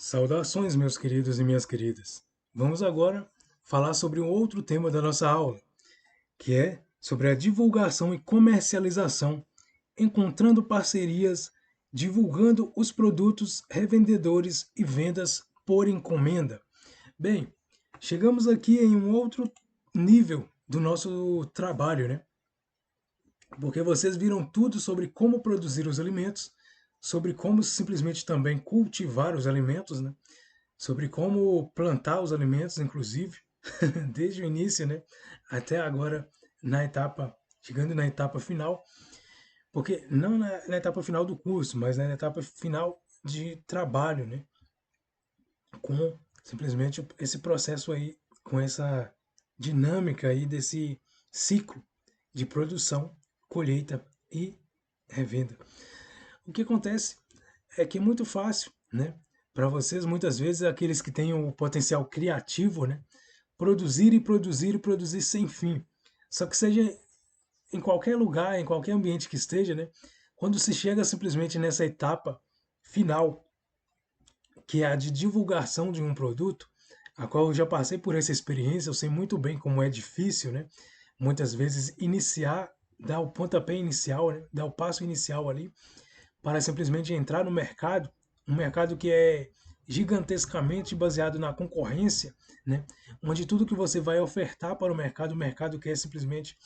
Saudações, meus queridos e minhas queridas. Vamos agora falar sobre um outro tema da nossa aula, que é sobre a divulgação e comercialização, encontrando parcerias, divulgando os produtos, revendedores e vendas por encomenda. Bem, chegamos aqui em um outro nível do nosso trabalho, né? Porque vocês viram tudo sobre como produzir os alimentos, sobre como simplesmente também cultivar os alimentos, né? Sobre como plantar os alimentos, inclusive, desde o início, né, até agora na etapa, chegando na etapa final, porque não na etapa final do curso, mas na etapa final de trabalho, né, com simplesmente esse processo aí, com essa dinâmica aí desse ciclo de produção, colheita e revenda. O que acontece é que é muito fácil, né, para vocês, muitas vezes, aqueles que têm o potencial criativo, né, produzir e produzir e produzir sem fim. Só que seja em qualquer lugar, em qualquer ambiente que esteja, né? Quando se chega simplesmente nessa etapa final, que é a de divulgação de um produto, a qual eu já passei por essa experiência, eu sei muito bem como é difícil, né? Muitas vezes iniciar, dar o pontapé inicial, né? Dar o passo inicial ali, para simplesmente entrar no mercado, um mercado que é gigantescamente baseado na concorrência, né? Onde tudo que você vai ofertar para o mercado quer simplesmente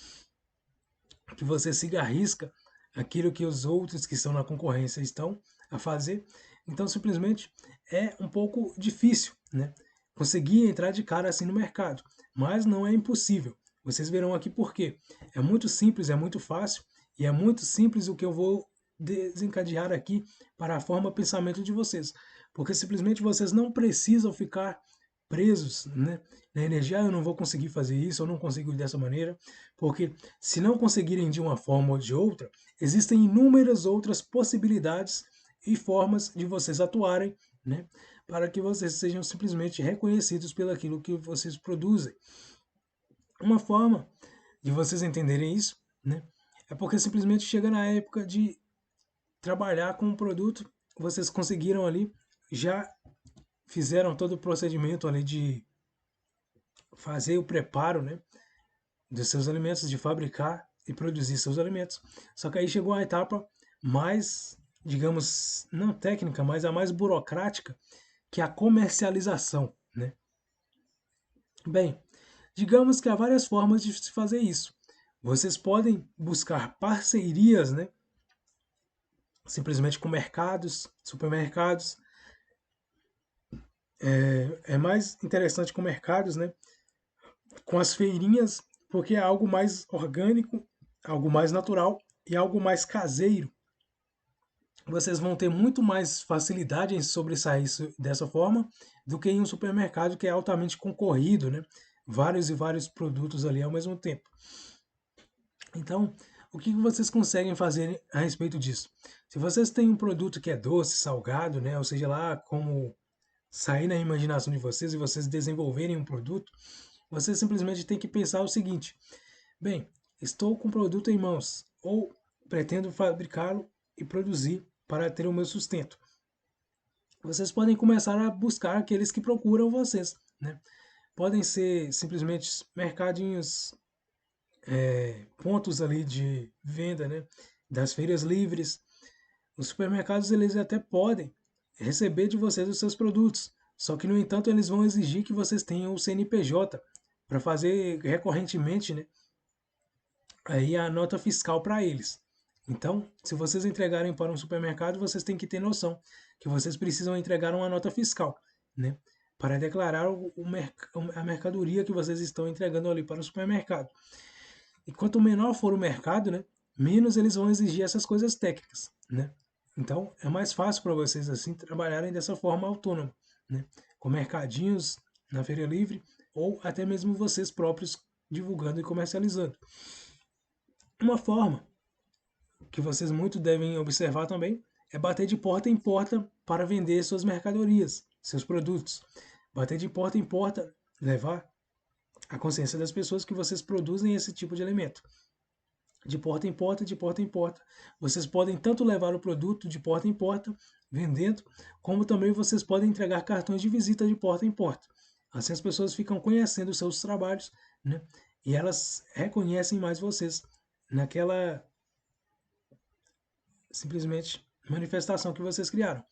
que você siga à risca aquilo que os outros que estão na concorrência estão a fazer. Então, simplesmente é um pouco difícil, né? Conseguir entrar de cara assim no mercado, mas não é impossível. Vocês verão aqui por quê. É muito simples, é muito fácil e é muito simples o que eu vou desencadear aqui para a forma pensamento de vocês, porque simplesmente vocês não precisam ficar presos, né, na energia. Eu não vou conseguir fazer isso, eu não consigo dessa maneira, porque se não conseguirem de uma forma ou de outra, existem inúmeras outras possibilidades e formas de vocês atuarem, né, para que vocês sejam simplesmente reconhecidos pelo aquilo que vocês produzem. Uma forma de vocês entenderem isso, né, é porque simplesmente chega na época de trabalhar com um produto, vocês conseguiram ali, já fizeram todo o procedimento ali de fazer o preparo, né, dos seus alimentos, de fabricar e produzir seus alimentos. Só que aí chegou a etapa mais, digamos, não técnica, mas a mais burocrática, que é a comercialização, né? Bem, digamos que há várias formas de se fazer isso. Vocês podem buscar parcerias, né? Simplesmente com mercados, supermercados. É mais interessante com mercados, né? Com as feirinhas, porque é algo mais orgânico, algo mais natural e algo mais caseiro. Vocês vão ter muito mais facilidade em sobressair dessa forma do que em um supermercado que é altamente concorrido, né? Vários e vários produtos ali ao mesmo tempo. Então, o que vocês conseguem fazer a respeito disso? Se vocês têm um produto que é doce, salgado, né? Ou seja lá, como sair na imaginação de vocês e vocês desenvolverem um produto, vocês simplesmente têm que pensar o seguinte: bem, estou com o produto em mãos, ou pretendo fabricá-lo e produzir para ter o meu sustento. Vocês podem começar a buscar aqueles que procuram vocês, né? Podem ser simplesmente mercadinhos, pontos ali de venda, né? Das feiras livres. Os supermercados, eles até podem receber de vocês os seus produtos, só que, no entanto, eles vão exigir que vocês tenham o CNPJ para fazer recorrentemente, né, aí a nota fiscal para eles. Então, se vocês entregarem para um supermercado, vocês têm que ter noção que vocês precisam entregar uma nota fiscal, né, para declarar a mercadoria que vocês estão entregando ali para o supermercado. E quanto menor for o mercado, né, menos eles vão exigir essas coisas técnicas, né? Então, é mais fácil para vocês assim trabalharem dessa forma autônoma, né? Com mercadinhos na feira livre ou até mesmo vocês próprios divulgando e comercializando. Uma forma que vocês muito devem observar também é bater de porta em porta para vender suas mercadorias, seus produtos. Bater de porta em porta, levar a consciência das pessoas que vocês produzem esse tipo de alimento. de porta em porta, de porta em porta. Vocês podem tanto levar o produto de porta em porta, vendendo, como também vocês podem entregar cartões de visita de porta em porta. Assim as pessoas ficam conhecendo os seus trabalhos, né? E elas reconhecem mais vocês naquela simplesmente manifestação que vocês criaram,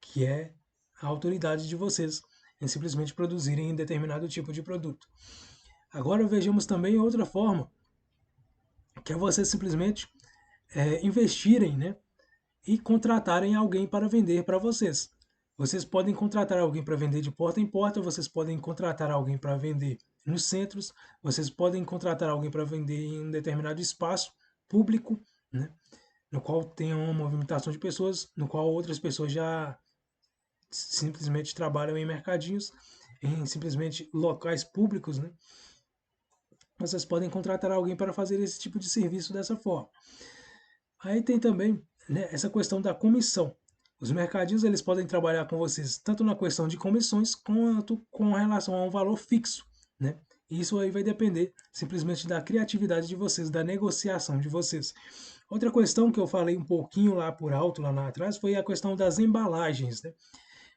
que é a autoridade de vocês em simplesmente produzirem um determinado tipo de produto. Agora vejamos também outra forma, que é vocês simplesmente investirem, né, e contratarem alguém para vender para vocês. Vocês podem contratar alguém para vender de porta em porta, vocês podem contratar alguém para vender nos centros, vocês podem contratar alguém para vender em um determinado espaço público, né, no qual tenha uma movimentação de pessoas, no qual outras pessoas já simplesmente trabalham em mercadinhos, em simplesmente locais públicos, né? Vocês podem contratar alguém para fazer esse tipo de serviço dessa forma. Aí tem também, né, essa questão da comissão. Os mercadinhos eles podem trabalhar com vocês tanto na questão de comissões quanto com relação a um valor fixo, né? Isso aí vai depender simplesmente da criatividade de vocês, da negociação de vocês. Outra questão que eu falei um pouquinho lá por alto, lá atrás, foi a questão das embalagens, né?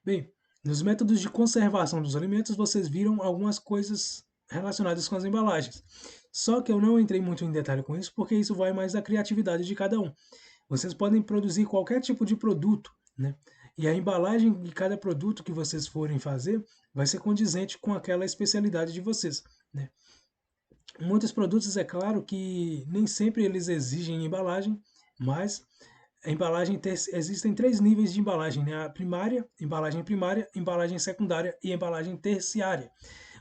Bem, nos métodos de conservação dos alimentos, vocês viram algumas coisas relacionadas com as embalagens. Só que eu não entrei muito em detalhe com isso, porque isso vai mais da criatividade de cada um. Vocês podem produzir qualquer tipo de produto, né? E a embalagem de cada produto que vocês forem fazer vai ser condizente com aquela especialidade de vocês, né? Muitos produtos, é claro que nem sempre eles exigem embalagem, mas a embalagem existem três níveis de embalagem, né? A primária, embalagem secundária e embalagem terciária.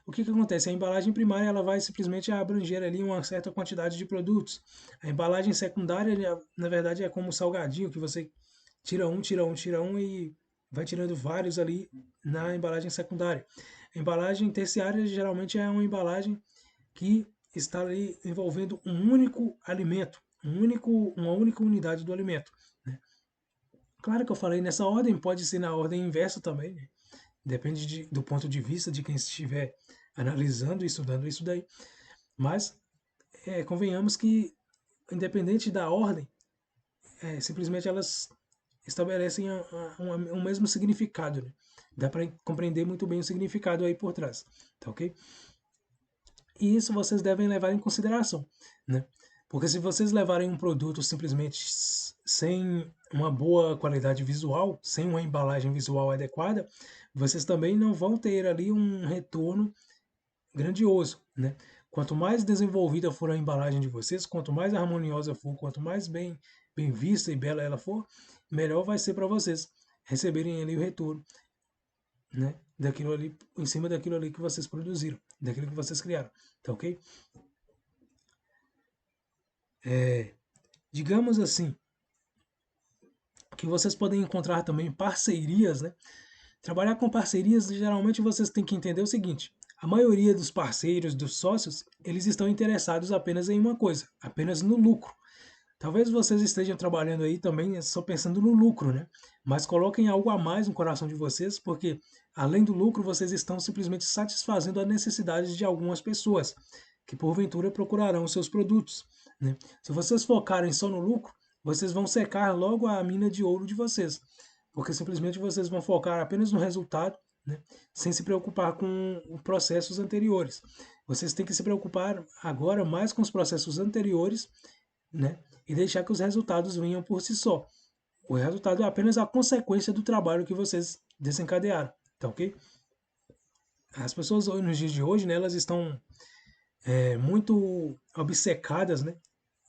O que acontece? A embalagem primária ela vai simplesmente abranger ali uma certa quantidade de produtos. A embalagem secundária, na verdade, é como um salgadinho que você tira um, tira um, tira um e vai tirando vários ali na embalagem secundária. A embalagem terciária geralmente é uma embalagem que está ali envolvendo um único alimento, uma única unidade do alimento. Né? Claro que eu falei nessa ordem, pode ser na ordem inversa também, né? Depende do ponto de vista de quem estiver analisando e estudando isso daí. Mas convenhamos que, independente da ordem, simplesmente elas estabelecem um mesmo significado. Né? Dá para compreender muito bem o significado aí por trás. Tá ok? E isso vocês devem levar em consideração, né? Porque se vocês levarem um produto simplesmente sem uma boa qualidade visual, sem uma embalagem visual adequada, vocês também não vão ter ali um retorno grandioso, né? Quanto mais desenvolvida for a embalagem de vocês, quanto mais harmoniosa for, quanto mais bem vista e bela ela for, melhor vai ser para vocês receberem ali o retorno, né? Daquilo ali, em cima daquilo ali que vocês produziram, daquilo que vocês criaram, tá ok? Digamos assim, que vocês podem encontrar também parcerias, né? Trabalhar com parcerias, geralmente vocês têm que entender o seguinte: a maioria dos parceiros, dos sócios, eles estão interessados apenas em uma coisa, apenas no lucro. Talvez vocês estejam trabalhando aí também só pensando no lucro, né? Mas coloquem algo a mais no coração de vocês, porque além do lucro, vocês estão simplesmente satisfazendo as necessidades de algumas pessoas que porventura procurarão os seus produtos, né? Se vocês focarem só no lucro, vocês vão secar logo a mina de ouro de vocês, porque simplesmente vocês vão focar apenas no resultado, né? Sem se preocupar com os processos anteriores. Vocês têm que se preocupar agora mais com os processos anteriores, né? E deixar que os resultados venham por si só. O resultado é apenas a consequência do trabalho que vocês desencadearam, tá ok? As pessoas nos dias de hoje, né, elas estão muito obcecadas, né,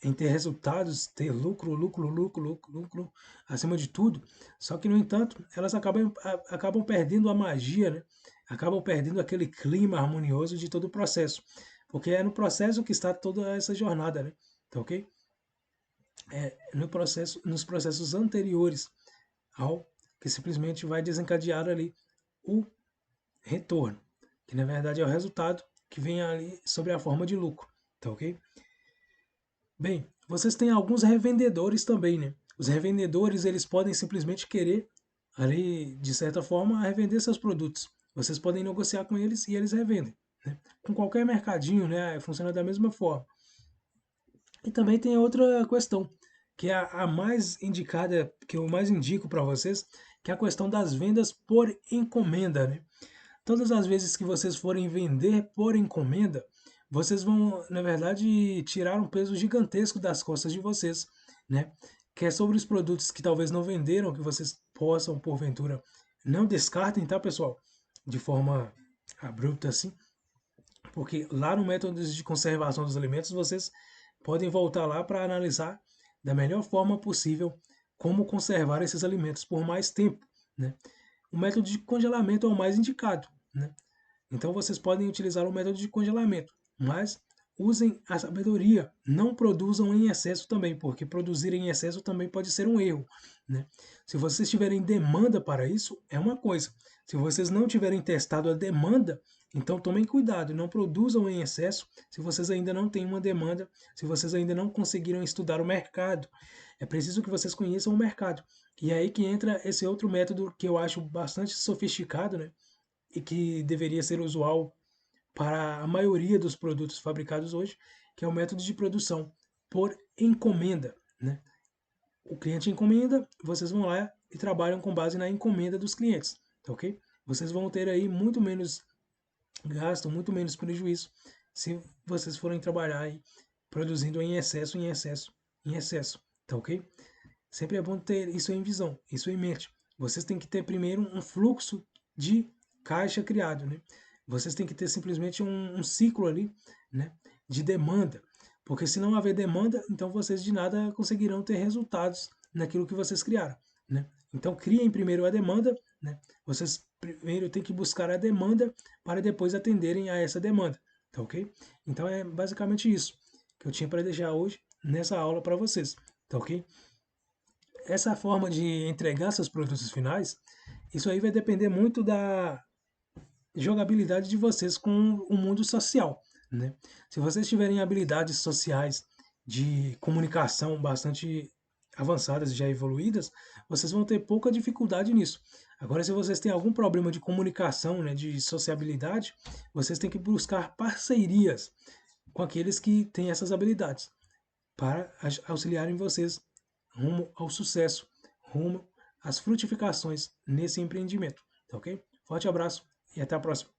em ter resultados, ter lucro, lucro, lucro, lucro, lucro, acima de tudo. Só que, no entanto, elas acabam perdendo a magia, né? Acabam perdendo aquele clima harmonioso de todo o processo. Porque é no processo que está toda essa jornada, né? Tá ok? Nos processos anteriores ao que simplesmente vai desencadear ali o retorno, que na verdade é o resultado que vem ali sobre a forma de lucro, tá ok? Bem, vocês têm alguns revendedores também, né? Os revendedores, eles podem simplesmente querer ali, de certa forma, revender seus produtos. Vocês podem negociar com eles e eles revendem, né? Com qualquer mercadinho, né? Funciona da mesma forma. E também tem outra questão, que é a mais indicada, que eu mais indico para vocês, que é a questão das vendas por encomenda, né? Todas as vezes que vocês forem vender por encomenda, vocês vão, na verdade, tirar um peso gigantesco das costas de vocês, né? Que é sobre os produtos que talvez não venderam, que vocês possam, porventura, não descartem, tá, pessoal? De forma abrupta assim, porque lá no método de conservação dos alimentos, vocês podem voltar lá para analisar da melhor forma possível como conservar esses alimentos por mais tempo, né? O método de congelamento é o mais indicado, né? Então vocês podem utilizar o método de congelamento, mas usem a sabedoria, não produzam em excesso também, porque produzir em excesso também pode ser um erro, né? Se vocês tiverem demanda para isso, é uma coisa. Se vocês não tiverem testado a demanda, então tomem cuidado, não produzam em excesso se vocês ainda não têm uma demanda, se vocês ainda não conseguiram estudar o mercado. É preciso que vocês conheçam o mercado. E é aí que entra esse outro método que eu acho bastante sofisticado, né? E que deveria ser usual para a maioria dos produtos fabricados hoje, que é o método de produção por encomenda, né? O cliente encomenda, vocês vão lá e trabalham com base na encomenda dos clientes, tá ok? Vocês vão ter aí muito menos gasto, muito menos prejuízo se vocês forem trabalhar aí produzindo em excesso, em excesso, em excesso, tá ok? Sempre é bom ter isso em visão, isso em mente. Vocês têm que ter primeiro um fluxo de caixa criado, né? Vocês têm que ter simplesmente um ciclo ali, né, de demanda, porque se não haver demanda, então vocês de nada conseguirão ter resultados naquilo que vocês criaram, né? Então criem primeiro a demanda, né? Vocês primeiro têm que buscar a demanda para depois atenderem a essa demanda, tá ok? Então é basicamente isso que eu tinha para deixar hoje nessa aula para vocês, tá ok? Essa forma de entregar seus produtos finais, isso aí vai depender muito da jogabilidade de vocês com o mundo social, né? Se vocês tiverem habilidades sociais de comunicação bastante avançadas e já evoluídas, vocês vão ter pouca dificuldade nisso. Agora, se vocês têm algum problema de comunicação, né, de sociabilidade, vocês têm que buscar parcerias com aqueles que têm essas habilidades para auxiliarem vocês rumo ao sucesso, rumo às frutificações nesse empreendimento. Tá ok? Forte abraço e até a próxima.